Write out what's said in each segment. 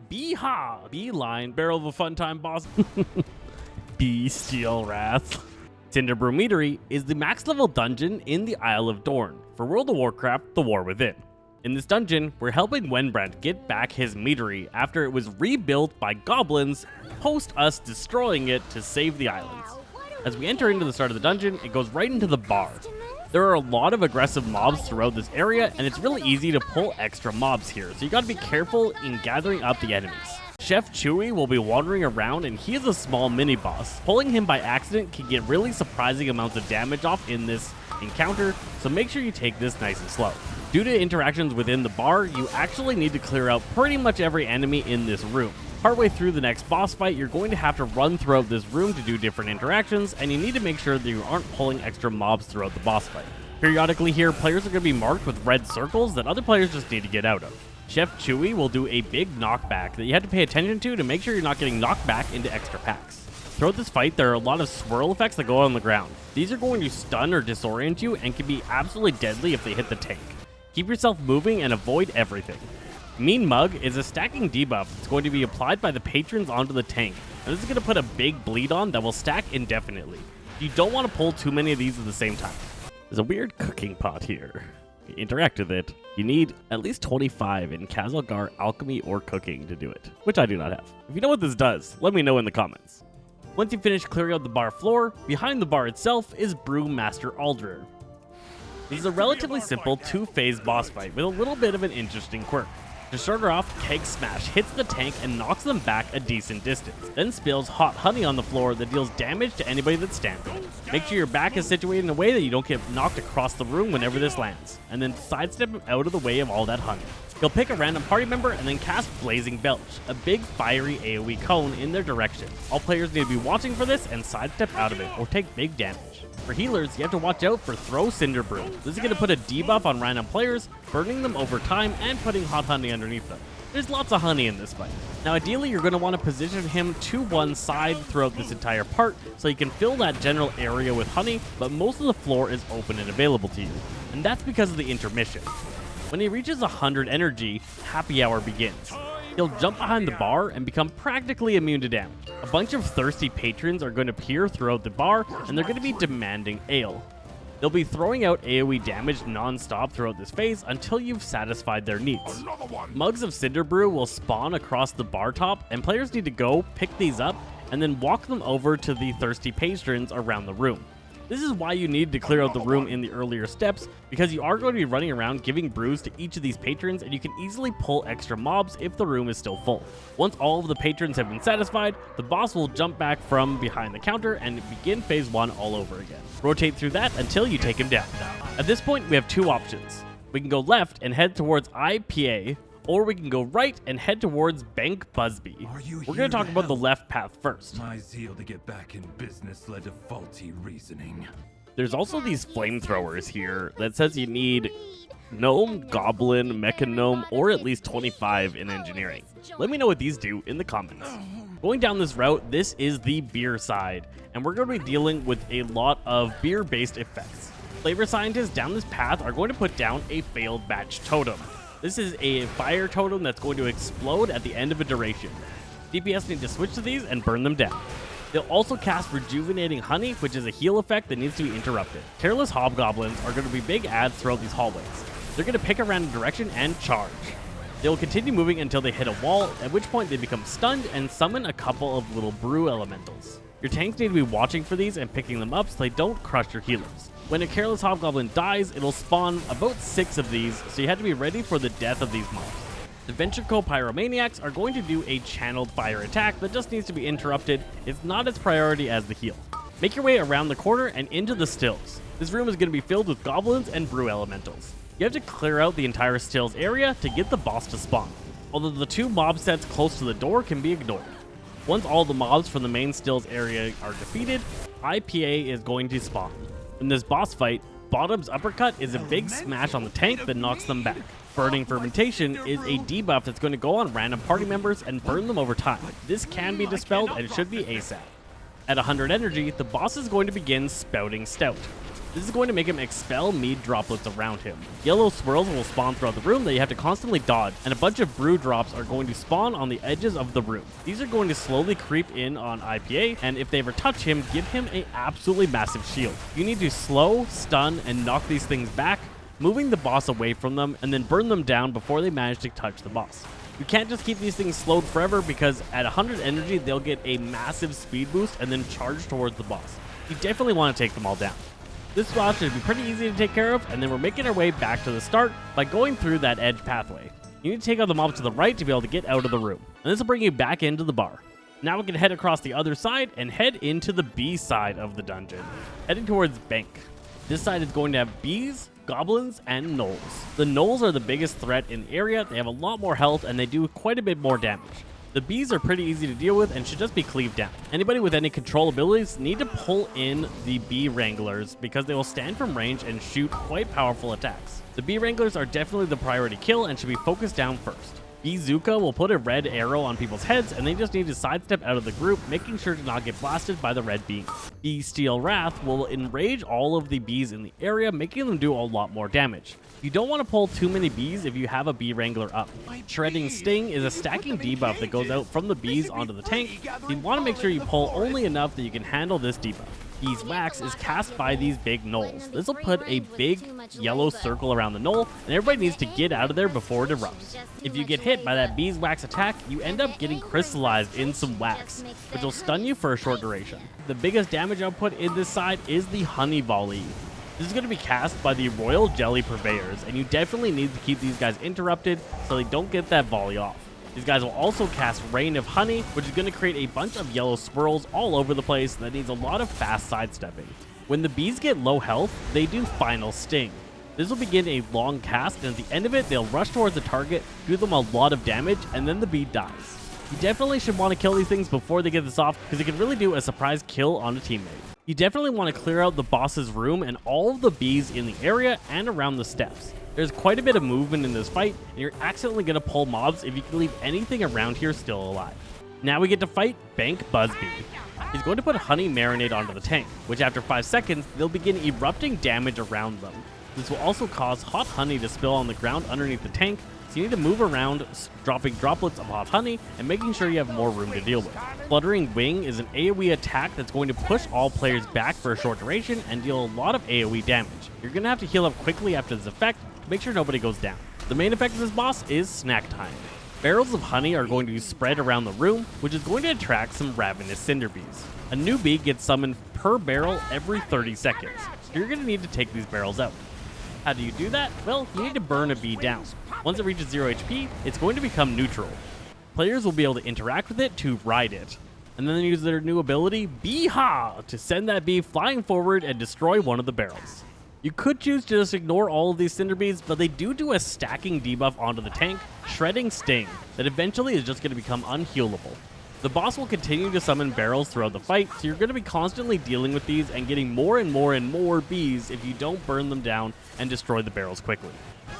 Beeline, Barrel of a Fun Time boss. Bestial Wrath. Cinderbrew Meadery is the max level dungeon in the Isle of Dorn for World of Warcraft: The War Within. In this dungeon, we're helping Wenbrand get back his meadery after it was rebuilt by goblins post us destroying it to save the islands. As we enter into the start of the dungeon, it goes right into the bar. There are a lot of aggressive mobs throughout this area, and it's really easy to pull extra mobs here, so you gotta be careful in gathering up the enemies. Chef Chewie will be wandering around, and he is a small mini-boss. Pulling him by accident can get really surprising amounts of damage off in this encounter, so make sure you take this nice and slow. Due to interactions within the bar, you actually need to clear out pretty much every enemy in this room. Partway through the next boss fight, you're going to have to run throughout this room to do different interactions, and you need to make sure that you aren't pulling extra mobs throughout the boss fight. Periodically here, players are going to be marked with red circles that other players just need to get out of. Chef Chewie will do a big knockback that you have to pay attention to make sure you're not getting knocked back into extra packs. Throughout this fight, there are a lot of swirl effects that go on the ground. These are going to stun or disorient you and can be absolutely deadly if they hit the tank. Keep yourself moving and avoid everything. Mean Mug is a stacking debuff that's going to be applied by the patrons onto the tank, and this is going to put a big bleed on that will stack indefinitely. You don't want to pull too many of these at the same time. There's a weird cooking pot here. You interact with it, you need at least 25 in Khazalgar Alchemy or Cooking to do it, which I do not have. If you know what this does, let me know in the comments. Once you finish clearing out the bar floor, behind the bar itself is Brew Master Aldryr. This is a relatively simple two-phase boss fight with a little bit of an interesting quirk. To start her off, Keg Smash hits the tank and knocks them back a decent distance, then spills hot honey on the floor that deals damage to anybody that's standing. Make sure your back is situated in a way that you don't get knocked across the room whenever this lands, and then sidestep him out of the way of all that honey. He'll pick a random party member and then cast Blazing Belch, a big fiery AoE cone in their direction. All players need to be watching for this and sidestep out of it or take big damage. For healers, you have to watch out for Throw Cinderbrew. This is going to put a debuff on random players, burning them over time and putting hot honey underneath them. There's lots of honey in this fight. Now ideally you're going to want to position him to one side throughout this entire part so you can fill that general area with honey, but most of the floor is open and available to you. And that's because of the intermission. When he reaches 100 energy, Happy Hour begins. He'll jump behind the bar and become practically immune to damage. A bunch of thirsty patrons are going to appear throughout the bar, and they're going to be demanding ale. They'll be throwing out AoE damage non-stop throughout this phase until you've satisfied their needs. Mugs of Cinderbrew will spawn across the bar top, and players need to go pick these up and then walk them over to the thirsty patrons around the room. This is why you need to clear out the room in the earlier steps, because you are going to be running around giving brews to each of these patrons, and you can easily pull extra mobs if the room is still full. Once all of the patrons have been satisfied, the boss will jump back from behind the counter and begin phase 1 all over again. Rotate through that until you take him down. At this point, we have two options. We can go left and head towards IPA, or we can go right and head towards Benk Buzzbee. We're going to talk about the left path first. My zeal to get back in business led to faulty reasoning. There's also these flamethrowers here that says you need Gnome, Goblin, Mecha Gnome, or at least 25 in engineering. Let me know what these do in the comments. Going down this route, this is the beer side, and we're going to be dealing with a lot of beer-based effects. Flavor scientists down this path are going to put down a failed batch totem. This is a fire totem that's going to explode at the end of a duration. DPS need to switch to these and burn them down. They'll also cast Rejuvenating Honey, which is a heal effect that needs to be interrupted. Careless Hobgoblins are going to be big adds throughout these hallways. They're going to pick a random direction and charge. They'll continue moving until they hit a wall, at which point they become stunned and summon a couple of little brew elementals. Your tanks need to be watching for these and picking them up so they don't crush your healers. When a Careless Hobgoblin dies, it'll spawn about 6 of these, so you have to be ready for the death of these mobs. The Ventricle Pyromaniacs are going to do a channeled fire attack that just needs to be interrupted. It's not its priority as the heal. Make your way around the corner and into the stills. This room is going to be filled with goblins and brew elementals. You have to clear out the entire stills area to get the boss to spawn, although the 2 mob sets close to the door can be ignored. Once all the mobs from the main stills area are defeated, IPA is going to spawn. In this boss fight, Bottom's Uppercut is a big smash on the tank that knocks them back. Burning Fermentation is a debuff that's going to go on random party members and burn them over time. This can be dispelled and should be ASAP. At 100 energy, the boss is going to begin Spouting Stout. This is going to make him expel mead droplets around him. Yellow swirls will spawn throughout the room that you have to constantly dodge, and a bunch of brew drops are going to spawn on the edges of the room. These are going to slowly creep in on IPA, and if they ever touch him, give him an absolutely massive shield. You need to slow, stun, and knock these things back, moving the boss away from them, and then burn them down before they manage to touch the boss. You can't just keep these things slowed forever, because at 100 energy, they'll get a massive speed boost and then charge towards the boss. You definitely want to take them all down. This boss should be pretty easy to take care of, and then we're making our way back to the start by going through that edge pathway. You need to take out the mob to the right to be able to get out of the room, and this will bring you back into the bar. Now we can head across the other side and head into the B side of the dungeon, heading towards Benk. This side is going to have bees, goblins, and gnolls. The gnolls are the biggest threat in the area. They have a lot more health and they do quite a bit more damage. The bees are pretty easy to deal with and should just be cleaved down. Anybody with any control abilities need to pull in the bee wranglers because they will stand from range and shoot quite powerful attacks. The bee wranglers are definitely the priority kill and should be focused down first. Beezooka will put a red arrow on people's heads and they just need to sidestep out of the group, making sure to not get blasted by the red beam. Bee Steel Wrath will enrage all of the bees in the area, making them do a lot more damage. You don't want to pull too many bees if you have a bee wrangler up. Shredding Sting is a stacking debuff that goes out from the bees onto the tank, so you want to make sure you pull only enough that you can handle this debuff. Beeswax is cast by these big gnolls. This will put a big yellow circle around the gnoll, and everybody needs to get out of there before it erupts. If you get hit by that beeswax attack, you end up getting crystallized in some wax, which will stun you for a short duration. The biggest damage output in this side is the honey volley. This is going to be cast by the royal jelly purveyors, and you definitely need to keep these guys interrupted so they don't get that volley off. These guys will also cast Rain of Honey, which is going to create a bunch of yellow swirls all over the place that needs a lot of fast sidestepping. When the bees get low health, they do Final Sting. This will begin a long cast, and at the end of it, they'll rush towards the target, do them a lot of damage, and then the bee dies. You definitely should want to kill these things before they get this off, because it can really do a surprise kill on a teammate. You definitely want to clear out the boss's room and all of the bees in the area and around the steps. There's quite a bit of movement in this fight, and you're accidentally going to pull mobs if you can leave anything around here still alive. Now we get to fight Benk Buzzbee. He's going to put honey marinade onto the tank, which after 5 seconds, they'll begin erupting damage around them. This will also cause hot honey to spill on the ground underneath the tank, so you need to move around, dropping droplets of hot honey and making sure you have more room to deal with. Fluttering Wing is an AoE attack that's going to push all players back for a short duration and deal a lot of AoE damage. You're going to have to heal up quickly after this effect to make sure nobody goes down. The main effect of this boss is Snack Time. Barrels of honey are going to be spread around the room, which is going to attract some Ravenous Cinderbees. A new bee gets summoned per barrel every 30 seconds, so you're going to need to take these barrels out. How do you do that? Well, you need to burn a bee down. Once it reaches 0 HP, it's going to become neutral. Players will be able to interact with it to ride it, and then use their new ability, Bee-Ha, to send that bee flying forward and destroy one of the barrels. You could choose to just ignore all of these Cinderbees, but they do a stacking debuff onto the tank, Shredding Sting, that eventually is just going to become unhealable. The boss will continue to summon barrels throughout the fight, so you're going to be constantly dealing with these and getting more and more bees if you don't burn them down and destroy the barrels quickly.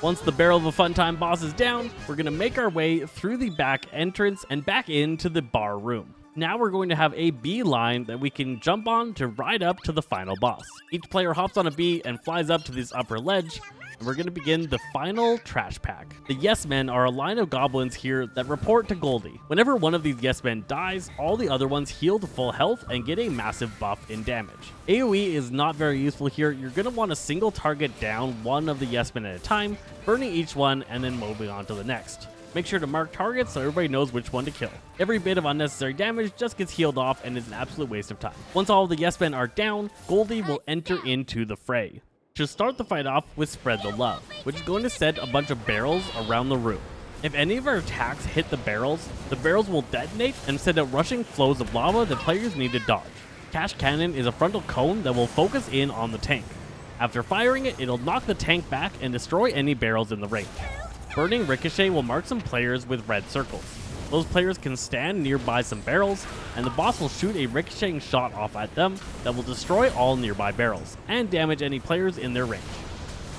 Once the Barrel of a Fun Time boss is down, we're going to make our way through the back entrance and back into the bar room. Now we're going to have a bee line that we can jump on to ride up to the final boss. Each player hops on a bee and flies up to this upper ledge, and we're going to begin the final trash pack. The Yes Men are a line of goblins here that report to Goldie. Whenever one of these Yes Men dies, all the other ones heal to full health and get a massive buff in damage. AoE is not very useful here. You're going to want to single target down one of the Yes Men at a time, burning each one and then moving on to the next. Make sure to mark targets so everybody knows which one to kill. Every bit of unnecessary damage just gets healed off and is an absolute waste of time. Once all of the Yes Men are down, Goldie will enter into the fray. She'll start the fight off with Spread the Love, which is going to set a bunch of barrels around the room. If any of her attacks hit the barrels will detonate and send out rushing flows of lava that players need to dodge. Cash Cannon is a frontal cone that will focus in on the tank. After firing it, it'll knock the tank back and destroy any barrels in the range. Burning Ricochet will mark some players with red circles. Those players can stand nearby some barrels, and the boss will shoot a ricocheting shot off at them that will destroy all nearby barrels, and damage any players in their range.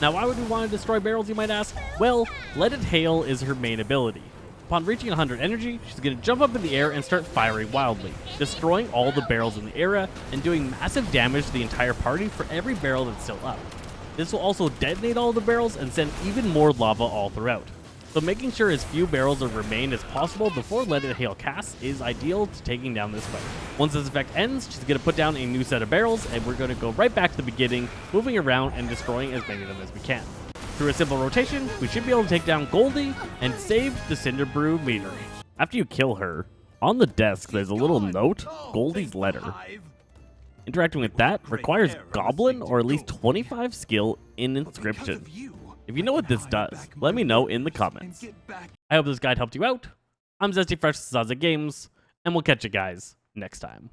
Now why would we want to destroy barrels, you might ask? Well, Let It Hail is her main ability. Upon reaching 100 energy, she's going to jump up in the air and start firing wildly, destroying all the barrels in the area and doing massive damage to the entire party for every barrel that's still up. This will also detonate all the barrels and send even more lava all throughout. So making sure as few barrels remain as possible before letting hail cast is ideal to taking down this fight. Once this effect ends, she's going to put down a new set of barrels and we're going to go right back to the beginning, moving around and destroying as many of them as we can. Through a simple rotation, we should be able to take down Goldie and save the Cinderbrew Meadery. After you kill her, on the desk there's a little note, Goldie's letter. Interacting with that requires Goblin or at least 25 skill in inscription. If you know what this does, let me know in the comments. I hope this guide helped you out. I'm Zesty Fresh Zaza Games, and we'll catch you guys next time.